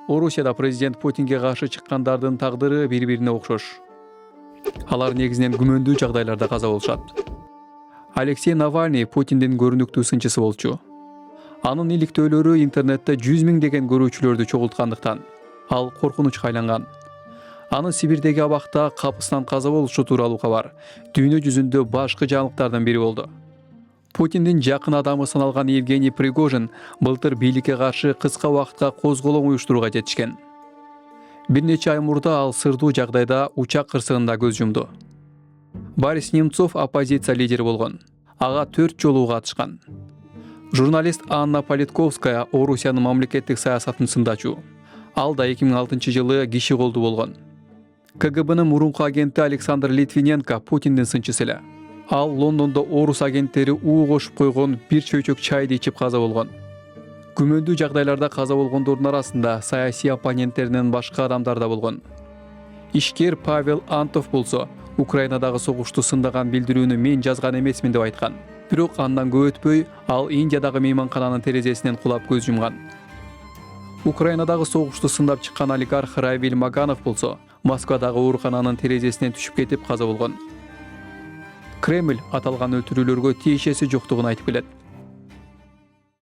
Орусияда президент Путинге каршы чыккандардын тагдыры бири-бирине окшош. Алар негизинен күмөндүү жагдайларда каза болушат. Алексей Навальный Путиндин көрүнүктүү сынчысы болчу. Анын иликтөөлөрү интернетте 100 миңдеген көрүүчүлөрдү чогулткандыктан ал коркунучка айланган. Анын Сибирдеги абакта капысынан каза болушу тууралуу кабар дүйнө жүзүндө башкы жаңылыктардын бири болду. Путиндин жакын адамы саналган Евгений Пригожин былтыр бийликке каршы кыска убакытка козголоң уюштурууга жетишкен. Бир нече ай мурда ал сырдуу жагдайда учак кырсыгында көз жумду. Борис Немцов оппозиция лидери болгон. Ага 4 жолу катышкан. Журналист Анна Политковская Орусиянын мамлекеттик саясатын сындачу. Ал да 2006 жылы киши колдуу болгон. КГБнын мурунку агенти Александр Литвиненко Путиндин сынчысы эле. Ал Лондондо орус агенттери уу кошуп койгон бир чөйчөк чайды ичип каза болгон. Күмөндүү жагдайларда каза болгондордун арасында саясий оппоненттеринен башка адамдар да болгон. Ишкер Павел Антов болсо, Украинадагы согушту сындаган билдирүүнү мен жазган эмесмин деп айткан. Бирок андан көп өтпөй ал Индиядагы мейманкананын терезесинен кулап көз жумган. Украинадагы согушту сындап чыккан олигарх Равиль Маганов болсо, Москвадагы оорукананын терезесинен түшүп кетип каза болгон. Кремль аталган өлтүрүүлөргө тиешеси жоктугун айтып келет.